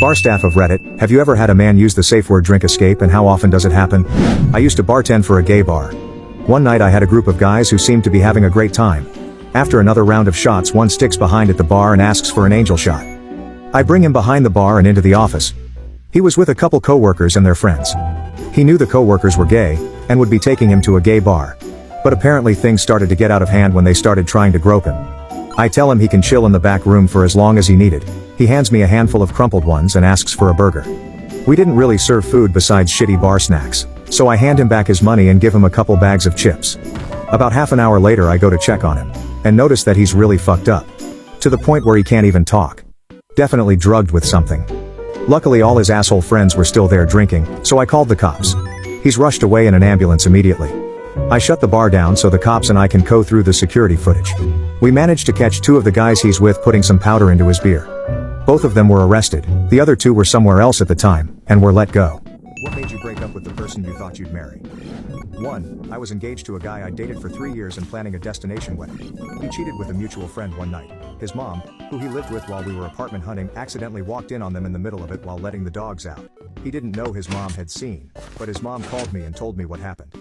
Bar staff of Reddit, have you ever had a man use the safe word drink escape, and how often does it happen? I used to bartend for a gay bar. One night I had a group of guys who seemed to be having a great time. After another round of shots, one sticks behind at the bar and asks for an angel shot. I bring him behind the bar and into the office. He was with a couple co-workers and their friends. He knew the co-workers were gay, and would be taking him to a gay bar. But apparently things started to get out of hand when they started trying to grope him. I tell him he can chill in the back room for as long as he needed. He hands me a handful of crumpled ones and asks for a burger. We didn't really serve food besides shitty bar snacks, so I hand him back his money and give him a couple bags of chips. About half an hour later I go to check on him, and notice that he's really fucked up. To the point where he can't even talk. Definitely drugged with something. Luckily all his asshole friends were still there drinking, so I called the cops. He's rushed away in an ambulance immediately. I shut the bar down so the cops and I can go through the security footage. We managed to catch two of the guys he's with putting some powder into his beer. Both of them were arrested, the other two were somewhere else at the time, and were let go. What made you break up with the person you thought you'd marry? 1. I was engaged to a guy I dated for 3 years and planning a destination wedding. He cheated with a mutual friend one night. His mom, who he lived with while we were apartment hunting, accidentally walked in on them in the middle of it while letting the dogs out. He didn't know his mom had seen, but his mom called me and told me what happened.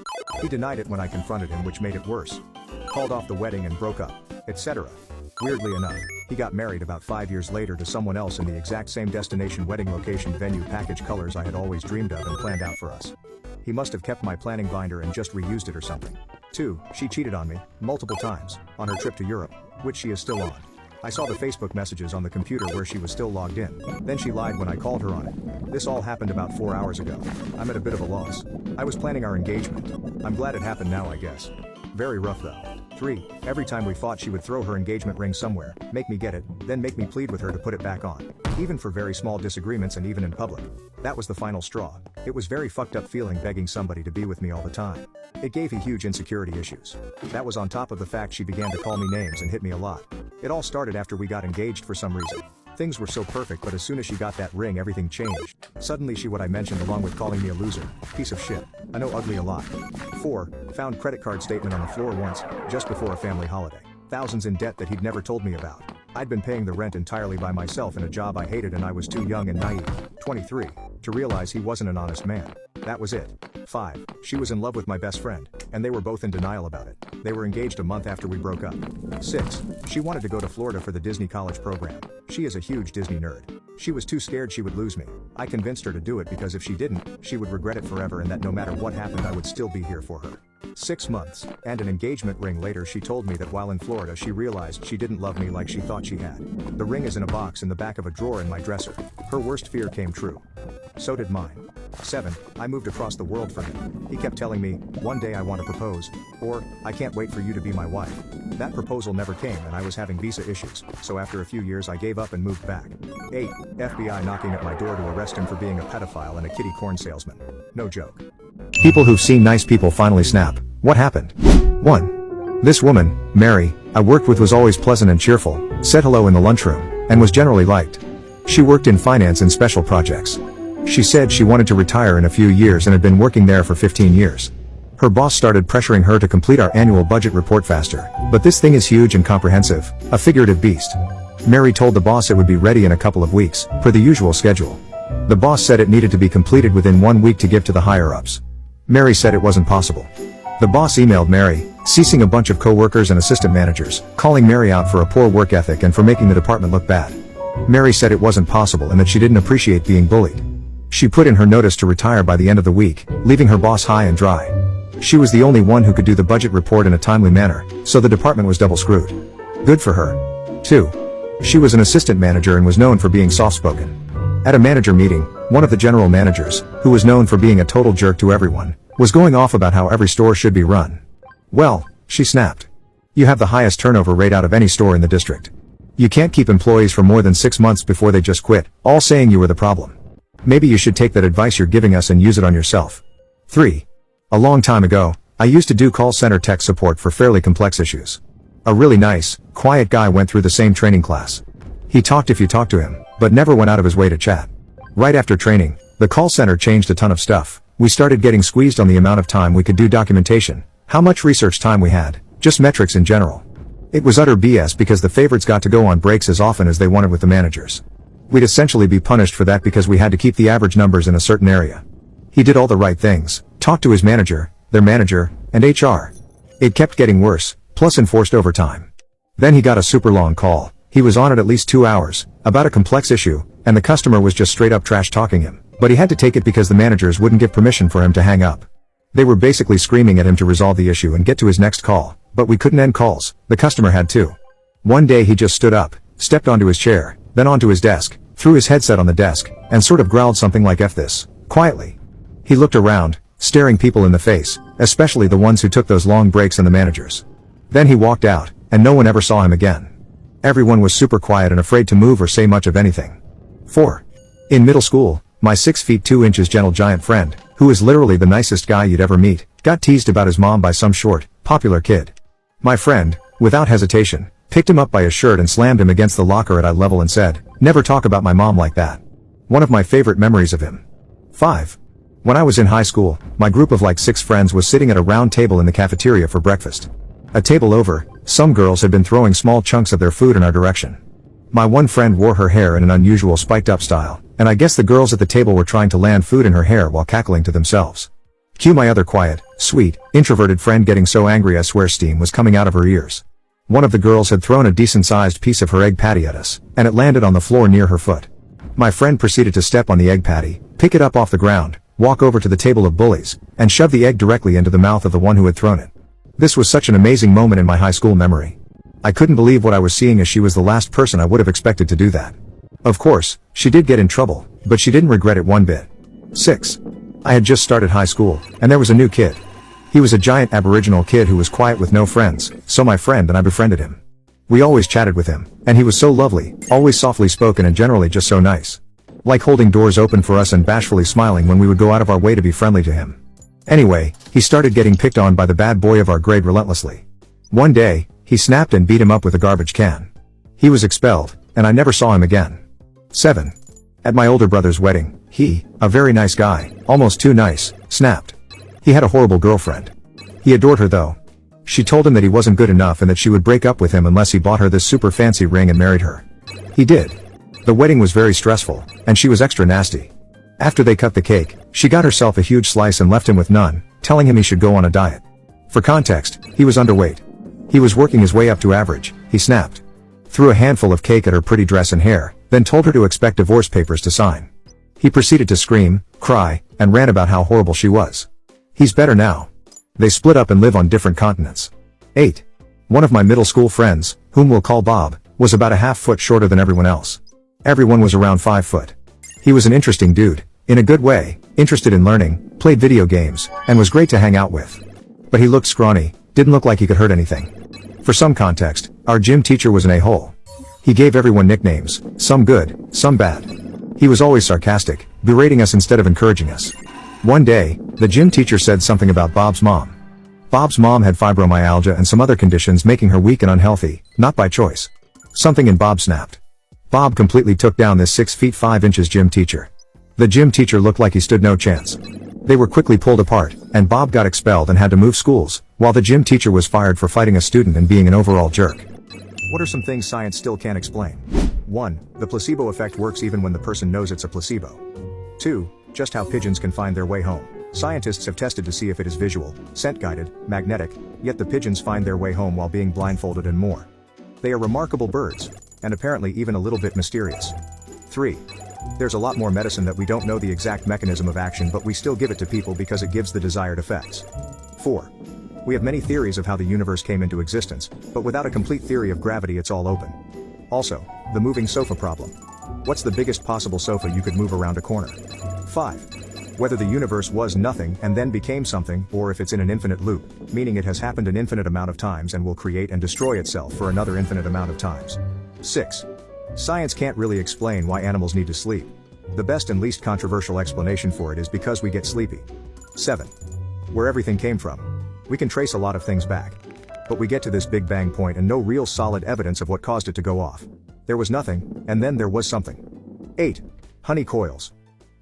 He denied it when I confronted him, which made it worse. Called off the wedding and broke up, etc. Weirdly enough, he got married about 5 years later to someone else in the exact same destination wedding location venue package colors I had always dreamed of and planned out for us. He must have kept my planning binder and just reused it or something. 2. She cheated on me, multiple times, on her trip to Europe, which she is still on. I saw the Facebook messages on the computer where she was still logged in. Then she lied when I called her on it. This all happened about 4 hours ago. I'm at a bit of a loss. I was planning our engagement. I'm glad it happened now, I guess. Very rough though. 3. Every time we fought she would throw her engagement ring somewhere, make me get it, then make me plead with her to put it back on. Even for very small disagreements and even in public. That was the final straw. It was very fucked up feeling begging somebody to be with me all the time. It gave me huge insecurity issues. That was on top of the fact she began to call me names and hit me a lot. It all started after we got engaged for some reason. Things were so perfect, but as soon as she got that ring everything changed. Suddenly what I mentioned along with calling me a loser, piece of shit. I know ugly a lot. 4. Found credit card statement on the floor once, just before a family holiday. Thousands in debt that he'd never told me about. I'd been paying the rent entirely by myself in a job I hated and I was too young and naive, 23, to realize he wasn't an honest man. That was it. 5. She was in love with my best friend, and they were both in denial about it. They were engaged a month after we broke up. 6. She wanted to go to Florida for the Disney College program. She is a huge Disney nerd. She was too scared she would lose me. I convinced her to do it because if she didn't, she would regret it forever and that no matter what happened I would still be here for her. 6 months, and an engagement ring later she told me that while in Florida she realized she didn't love me like she thought she had. The ring is in a box in the back of a drawer in my dresser. Her worst fear came true. So did mine. 7. I moved across the world for him. He kept telling me, one day I want to propose, or, I can't wait for you to be my wife. That proposal never came and I was having visa issues, so after a few years I gave up and moved back. 8. FBI knocking at my door to arrest him for being a pedophile and a kitty corn salesman. No joke. People who've seen nice people finally snap. What happened? 1. This woman, Mary, I worked with was always pleasant and cheerful, said hello in the lunchroom, and was generally liked. She worked in finance and special projects. She said she wanted to retire in a few years and had been working there for 15 years. Her boss started pressuring her to complete our annual budget report faster, but this thing is huge and comprehensive, a figurative beast. Mary told the boss it would be ready in a couple of weeks, per the usual schedule. The boss said it needed to be completed within 1 week to give to the higher-ups. Mary said it wasn't possible. The boss emailed Mary, ceasing a bunch of co-workers and assistant managers, calling Mary out for a poor work ethic and for making the department look bad. Mary said it wasn't possible and that she didn't appreciate being bullied. She put in her notice to retire by the end of the week, leaving her boss high and dry. She was the only one who could do the budget report in a timely manner, so the department was double screwed. Good for her. 2. She was an assistant manager and was known for being soft-spoken. At a manager meeting, one of the general managers, who was known for being a total jerk to everyone, was going off about how every store should be run. Well, she snapped. You have the highest turnover rate out of any store in the district. You can't keep employees for more than 6 months before they just quit, all saying you were the problem. Maybe you should take that advice you're giving us and use it on yourself. 3. A long time ago, I used to do call center tech support for fairly complex issues. A really nice, quiet guy went through the same training class. He talked if you talked to him, but never went out of his way to chat. Right after training, the call center changed a ton of stuff. We started getting squeezed on the amount of time we could do documentation, how much research time we had, just metrics in general. It was utter BS because the favorites got to go on breaks as often as they wanted with the managers. We'd essentially be punished for that because we had to keep the average numbers in a certain area. He did all the right things, talked to his manager, their manager, and HR. It kept getting worse, plus enforced overtime. Then he got a super long call. He was on it at least 2 hours, about a complex issue, and the customer was just straight up trash talking him. But he had to take it because the managers wouldn't give permission for him to hang up. They were basically screaming at him to resolve the issue and get to his next call, but we couldn't end calls, the customer had to. One day he just stood up, stepped onto his chair, then onto his desk, threw his headset on the desk, and sort of growled something like "F this," quietly. He looked around, staring people in the face, especially the ones who took those long breaks and the managers. Then he walked out, and no one ever saw him again. Everyone was super quiet and afraid to move or say much of anything. 4. In middle school, my 6 feet 2 inches gentle giant friend, who is literally the nicest guy you'd ever meet, got teased about his mom by some short, popular kid. My friend, without hesitation, picked him up by his shirt and slammed him against the locker at eye level and said, "Never talk about my mom like that." One of my favorite memories of him. 5. When I was in high school, my group of like 6 friends was sitting at a round table in the cafeteria for breakfast. A table over, some girls had been throwing small chunks of their food in our direction. My one friend wore her hair in an unusual spiked up style, and I guess the girls at the table were trying to land food in her hair while cackling to themselves. Cue my other quiet, sweet, introverted friend getting so angry I swear steam was coming out of her ears. One of the girls had thrown a decent-sized piece of her egg patty at us, and it landed on the floor near her foot. My friend proceeded to step on the egg patty, pick it up off the ground, walk over to the table of bullies, and shove the egg directly into the mouth of the one who had thrown it. This was such an amazing moment in my high school memory. I couldn't believe what I was seeing as she was the last person I would have expected to do that. Of course, she did get in trouble, but she didn't regret it one bit. 6. I had just started high school, and there was a new kid. He was a giant Aboriginal kid who was quiet with no friends, so my friend and I befriended him. We always chatted with him, and he was so lovely, always softly spoken and generally just so nice. Like holding doors open for us and bashfully smiling when we would go out of our way to be friendly to him. Anyway, he started getting picked on by the bad boy of our grade relentlessly. One day, he snapped and beat him up with a garbage can. He was expelled, and I never saw him again. 7. At my older brother's wedding, he, a very nice guy, almost too nice, snapped. He had a horrible girlfriend. He adored her though. She told him that he wasn't good enough and that she would break up with him unless he bought her this super fancy ring and married her. He did. The wedding was very stressful, and she was extra nasty. After they cut the cake, she got herself a huge slice and left him with none, telling him he should go on a diet. For context, he was underweight. He was working his way up to average, he snapped. Threw a handful of cake at her pretty dress and hair, then told her to expect divorce papers to sign. He proceeded to scream, cry, and rant about how horrible she was. He's better now. They split up and live on different continents. 8. One of my middle school friends, whom we'll call Bob, was about a half foot shorter than everyone else. Everyone was around 5 foot. He was an interesting dude, in a good way, interested in learning, played video games, and was great to hang out with. But he looked scrawny, didn't look like he could hurt anything. For some context, our gym teacher was an a-hole. He gave everyone nicknames, some good, some bad. He was always sarcastic, berating us instead of encouraging us. One day, the gym teacher said something about Bob's mom. Bob's mom had fibromyalgia and some other conditions making her weak and unhealthy, not by choice. Something in Bob snapped. Bob completely took down this 6 feet 5 inches gym teacher. The gym teacher looked like he stood no chance. They were quickly pulled apart, and Bob got expelled and had to move schools, while the gym teacher was fired for fighting a student and being an overall jerk. What are some things science still can't explain? 1. The placebo effect works even when the person knows it's a placebo. 2. Just how pigeons can find their way home. Scientists have tested to see if it is visual, scent-guided, magnetic, yet the pigeons find their way home while being blindfolded and more. They are remarkable birds, and apparently even a little bit mysterious. 3. There's a lot more medicine that we don't know the exact mechanism of action, but we still give it to people because it gives the desired effects. 4. We have many theories of how the universe came into existence, but without a complete theory of gravity it's all open. Also, the moving sofa problem. What's the biggest possible sofa you could move around a corner? 5. Whether the universe was nothing and then became something, or if it's in an infinite loop, meaning it has happened an infinite amount of times and will create and destroy itself for another infinite amount of times. 6. Science can't really explain why animals need to sleep. The best and least controversial explanation for it is because we get sleepy. 7. Where everything came from. We can trace a lot of things back. But we get to this Big Bang point and no real solid evidence of what caused it to go off. There was nothing, and then there was something. 8. Honey coils.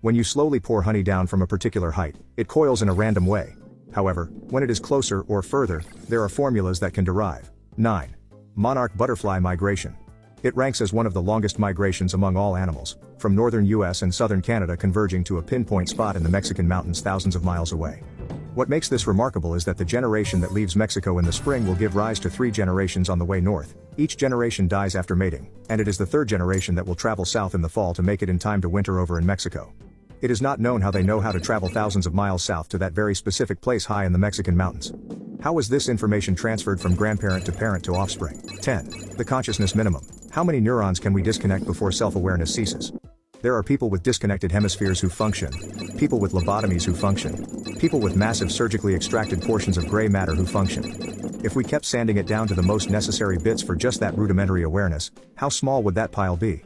When you slowly pour honey down from a particular height, it coils in a random way. However, when it is closer or further, there are formulas that can derive. 9. Monarch butterfly migration. It ranks as one of the longest migrations among all animals, from northern US and southern Canada converging to a pinpoint spot in the Mexican mountains thousands of miles away. What makes this remarkable is that the generation that leaves Mexico in the spring will give rise to 3 generations on the way north. Each generation dies after mating, and it is the 3rd generation that will travel south in the fall to make it in time to winter over in Mexico. It is not known how they know how to travel thousands of miles south to that very specific place high in the Mexican mountains. How was this information transferred from grandparent to parent to offspring? 10. The consciousness minimum. How many neurons can we disconnect before self-awareness ceases? There are people with disconnected hemispheres who function, people with lobotomies who function, people with massive surgically extracted portions of gray matter who function. If we kept sanding it down to the most necessary bits for just that rudimentary awareness, how small would that pile be?